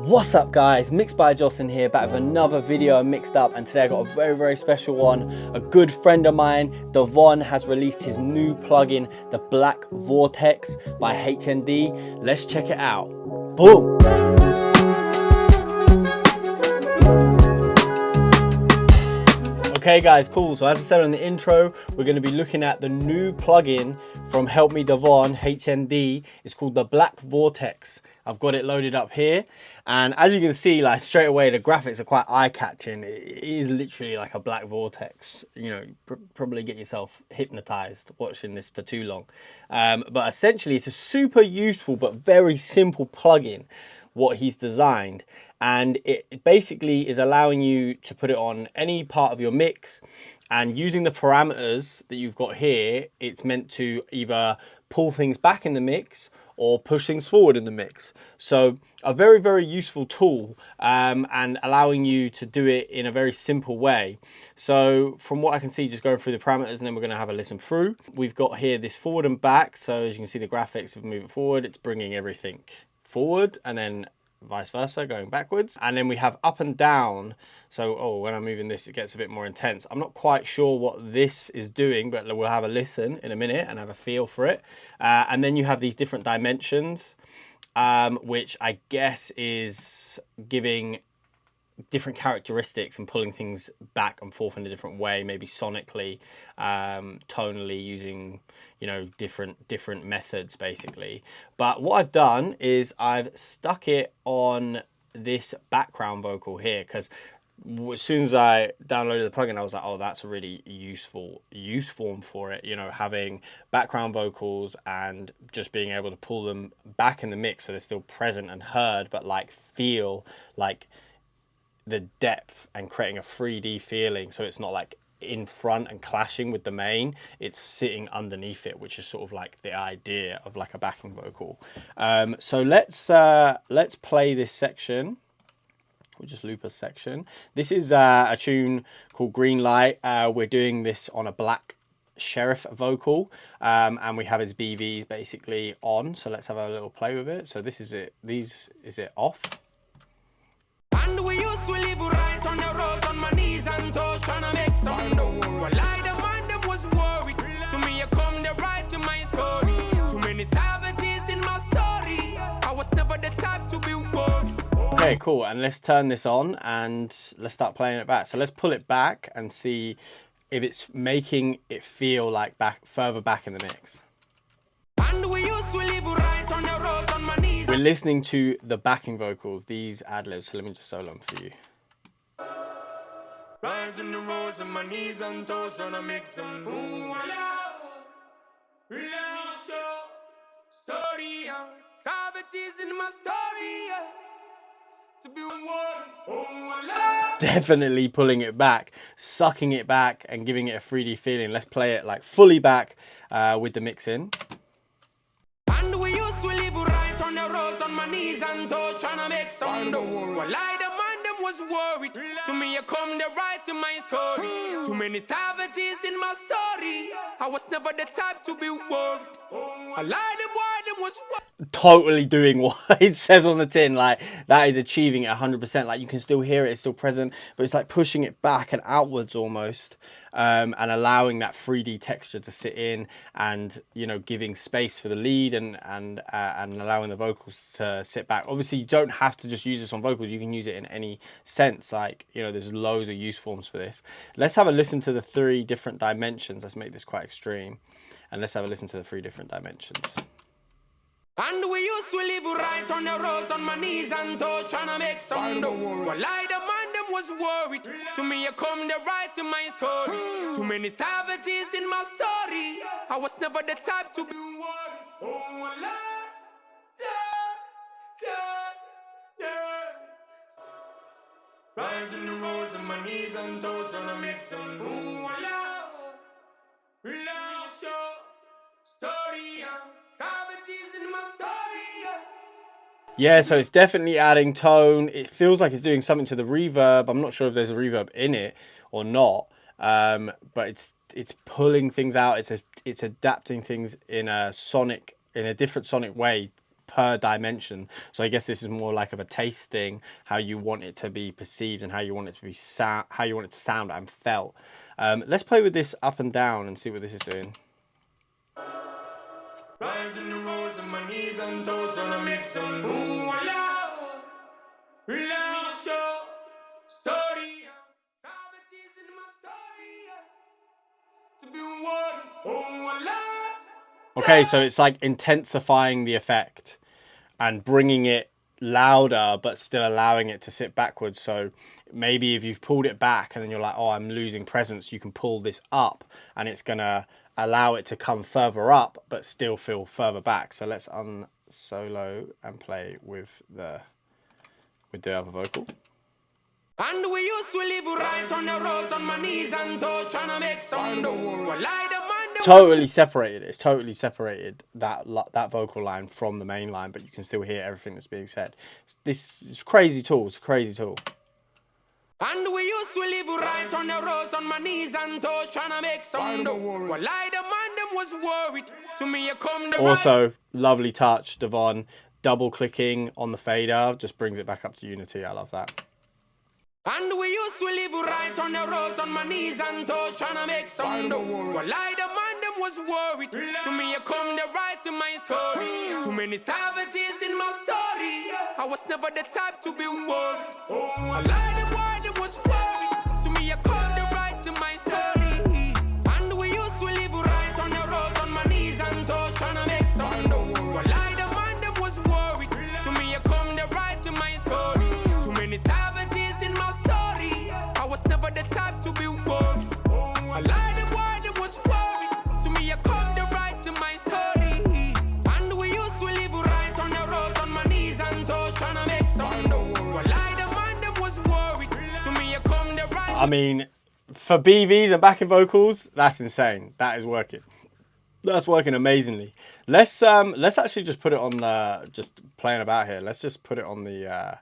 What's up guys, Mixed by Jocelyn here, back with another video on Mixed Up, and today I got a very special one. A good friend of mine, Devon, has released his new plugin, the Black Vortex by HMD. Let's check it out. Boom! Okay guys, cool. So as I said on the intro, we're going to be looking at the new plugin from Help Me Devon, HMD. It's called the Black Vortex. I've got it loaded up here, and as you can see, like straight away, the graphics are quite eye-catching. It is literally like a black vortex. You know, probably get yourself hypnotized watching this for too long. But essentially, it's a super useful but very simple plugin, what he's designed, and it basically is allowing you to put it on any part of your mix, and using the parameters that you've got here, it's meant to either pull things back in the mix or push things forward in the mix. So a very useful tool, and allowing you to do it in a very simple way. So from what I can see, just going through the parameters, and then we're going to have a listen through. We've got here this forward and back. So as you can see, the graphics, if we move it forward, it's bringing everything forward, and then vice versa, going backwards. And then we have up and down. So when I'm moving this, it gets a bit more intense. I'm not quite sure what this is doing, but we'll have a listen in a minute and have a feel for it. And then you have these different dimensions, which I guess is giving different characteristics and pulling things back and forth in a different way, maybe sonically, tonally, using, you know, different methods basically. But what I've done is I've stuck it on this background vocal here, because as soon as I downloaded the plugin, I was like, oh, that's a really useful use form for it, you know, having background vocals and just being able to pull them back in the mix so they're still present and heard, but like feel like the depth, and creating a 3D feeling, so it's not like in front and clashing with the main, it's sitting underneath it, which is sort of like the idea of like a backing vocal. So let's play this section. We'll just loop a section. This is a tune called Green Light. We're doing this on a black sheriff vocal, and we have his BVs basically on. So let's have a little play with it. So this is it. Is it off? And we used to live right on the roads, on my knees and toes, trying to make some dough. Well, I the man them was worried. To me, you come the right in my story. Too many savages in my story. I was never the type to be worried. Okay, cool. And let's turn this on and let's start playing it back. So let's pull it back and see if it's making it feel like further back in the mix. And we used to live right on the roads, on my knees. We're listening to the backing vocals, these ad-libs. So let me just solo them for you. Right on the roads, on my knees and toes, trying to make some ooh, story, savages in my story. To be worried. Definitely pulling it back, sucking it back, and giving it a 3D feeling. Let's play it like fully back with the mix in. And we used to live right on the roads, on my knees and toes, trying to make some dough. Well, I the man them was worried. To me, you come the right in my story. Too many savages in my story. I was never the type to be worried. I lied them, why them was Totally doing what it says on the tin. Like, that is achieving it 100%. Like, you can still hear it, it's still present, but it's like pushing it back and outwards almost, and allowing that 3D texture to sit in, and, you know, giving space for the lead, and allowing the vocals to sit back. Obviously, you don't have to just use this on vocals. You can use it in any sense. Like, you know, there's loads of use forms for this. Let's have a listen to the 3 different dimensions. Let's make this quite extreme, and let's have a listen to the 3 different dimensions. And we used to live right on the roads, on my knees and toes, trying to make some dough. Well, I the man them was worried. To me, you come the right in my story. Too many savages in my story. I was never the type to be worried. Oh, Lord, yeah. Right on the roads, on my knees and toes, trying to make some ooh, Lord, story, savages in my story. Yeah, so it's definitely adding tone. It feels like it's doing something to the reverb. I'm not sure if there's a reverb in it or not, but it's pulling things out. It's adapting things in a different sonic way per dimension. So I guess this is more like of a taste thing, how you want it to be perceived and how you want it to be how you want it to sound and felt. Let's play with this up and down and see what this is doing. Right in the roads on my knees and toes, trying to make some ooh love, love show, story, savages in my story, to be water, oh love. Okay, so it's like intensifying the effect and bringing it louder, but still allowing it to sit backwards. So maybe if you've pulled it back and then you're like, oh, I'm losing presence, you can pull this up and it's gonna allow it to come further up, but still feel further back. So let's unsolo and play with the other vocal. And we used to live right on the roads on my knees and toes, trying to make some dough. Totally separated. It's totally separated that vocal line from the main line, but you can still hear everything that's being said. This is crazy tool. It's a crazy tool. And we used to live right on the roads on my knees and toes, trying to make some dough. Well, I the man them was worried. So me come the also, lovely touch, Devon. Double clicking on the fader just brings it back up to unity. I love that. And we used to live right on the roads on my knees and toes, trying to make some dough. Well, I the man them was worried. So me come the right in my story. Too many savages in my story. I was never the type to be worried. Oh, I lied the boy them was worried. So me come the right in my story. And we used to live right on the roads on my knees and toes, trying to make some dough. Well, I the man them was worried. So me come the right in my story. Too many savages in my story. I was never the type to be worried. Oh, I lied the boy them was worried. So me come the right in my story. And we used to live right on the roads on my knees and toes, trying to make some dough. Well, I the man them was worried. So me come the right. I mean, for BVs and backing vocals, that's insane. That is working. That's working amazingly. Let's actually just put it on the, just playing about here. Let's just put it on the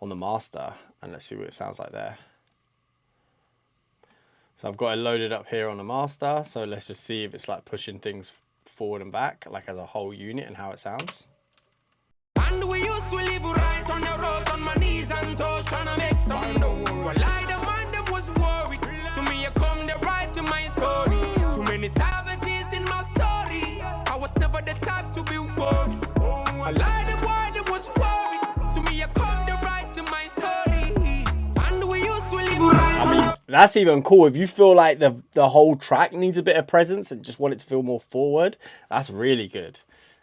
master and let's see what it sounds like there. So I've got it loaded up here on the master. So let's just see if it's like pushing things forward and back, like as a whole unit, and how it sounds. And we used to live right on the roads on my knees and toes, trying to make some dough. Well, I the man them was worried. So me come the right in my story. Too many savages in my story. I was never the type to be worried. Oh, I lied the boy them was worried. So me come the right in my story. And we used to live right on the... That's even cool. If you feel like the whole track needs a bit of presence and just want it to feel more forward, that's really good.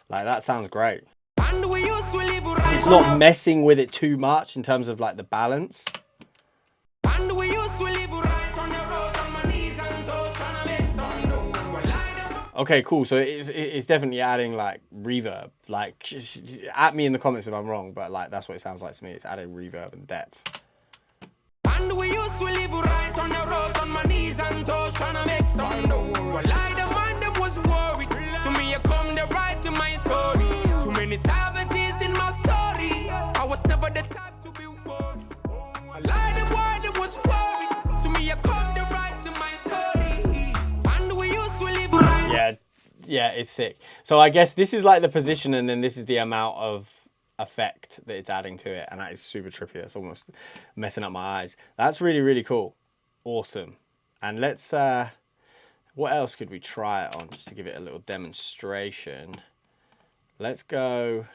Like, that sounds great. And we used to live right. It's not messing with it too much in terms of like the balance. And we used to live right on the roads on my knees and toes, trying to make some dough. Okay, cool. So it's definitely adding like reverb. Like, at me in the comments if I'm wrong, but like that's what it sounds like to me. It's adding reverb and depth. And we used to live right on the roads on my knees and toes, trying to make some dough. Well, I the man them was worried. So me come the right in my story. Too many savages in my story. I was never the type to be worried. Oh, I lied the boy them was worried. So me come the right in my story. And we used to live right. Yeah, it's sick. So I guess this is like the position, and then this is the amount of effect that it's adding to it, and that is super trippy. That's almost messing up my eyes. That's really, really cool. Awesome. And let's what else could we try it on just to give it a little demonstration? Let's do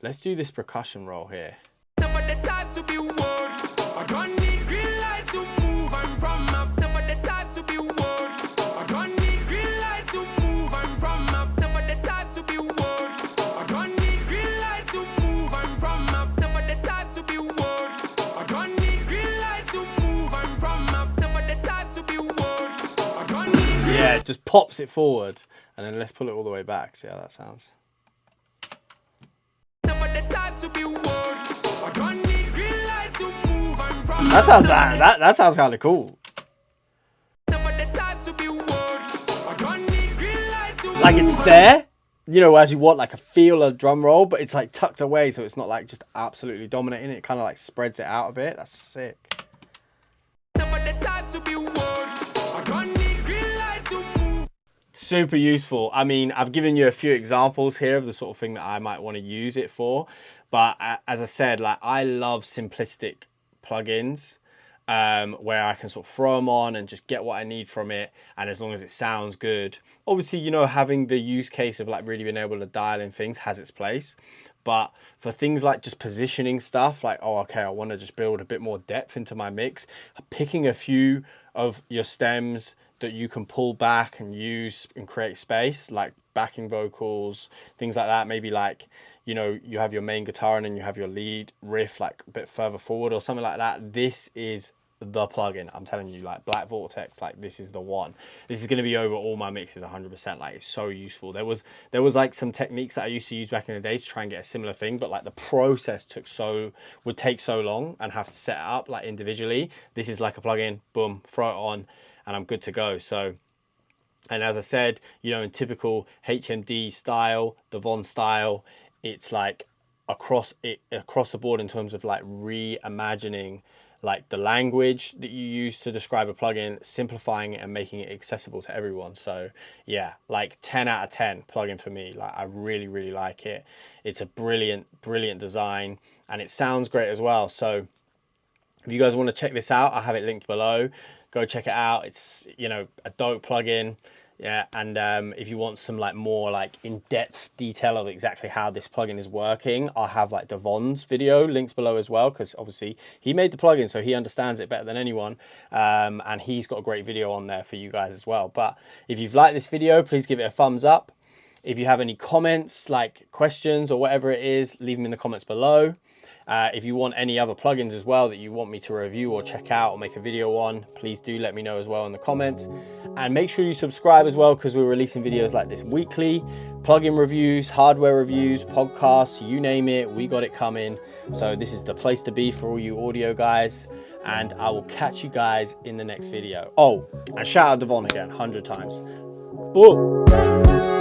this percussion roll here. Never the type to be worried. I don't need green light to move. I'm from I've never the type to be worried. I don't need green light to move. I'm from I've never the type to be worried. I don't need green light to move. I'm from I've never the type to be worried. I don't need green light to move. I'm from I've never the type to be worried. I don't need. Yeah, it just pops it forward, and then let's pull it all the way back. See how that sounds. That sounds kind of cool. Like it's there, you know, as you want like a feel of drum roll, but it's like tucked away, so it's not like just absolutely dominating it. It kind of like spreads it out a bit. That's sick. super useful. I mean, I've given you a few examples here of the sort of thing that I might want to use it for. But as I said, like, I love simplistic plugins where I can sort of throw them on and just get what I need from it. And as long as it sounds good, obviously, you know, having the use case of like really being able to dial in things has its place. But for things like just positioning stuff, like, oh, okay, I want to just build a bit more depth into my mix, picking a few of your stems that you can pull back and use and create space, like backing vocals, things like that. Maybe like, you know, you have your main guitar and then you have your lead riff like a bit further forward or something like that. This is the plugin. I'm telling you, like Black Vortex, like this is the one. This is going to be over all my mixes 100%. Like it's so useful. There was like some techniques that I used to use back in the day to try and get a similar thing, but like the process would take so long and have to set it up like individually. This is like a plugin, boom, throw it on and I'm good to go. So, and as I said, you know, in typical HMD style, Devon style, it's like across the board in terms of like reimagining like the language that you use to describe a plugin, simplifying it and making it accessible to everyone. So yeah, like 10 out of 10 plugin for me. Like I really, really like it. It's a brilliant, brilliant design and it sounds great as well. So if you guys want to check this out, I have it linked below. Go check it out. It's, you know, a dope plugin. Yeah, and if you want some like more like in-depth detail of exactly how this plugin is working, I'll have like Devon's video links below as well, because obviously he made the plugin, so he understands it better than anyone, and he's got a great video on there for you guys as well. But if you've liked this video, please give it a thumbs up. If you have any comments, like questions or whatever it is, leave them in the comments below. If you want any other plugins as well that you want me to review or check out or make a video on, please do let me know as well in the comments. And make sure you subscribe as well, because we're releasing videos like this weekly. Plugin reviews, hardware reviews, podcasts, you name it, we got it coming. So this is the place to be for all you audio guys. And I will catch you guys in the next video. Oh, and shout out Devon again, 100 times. Boom.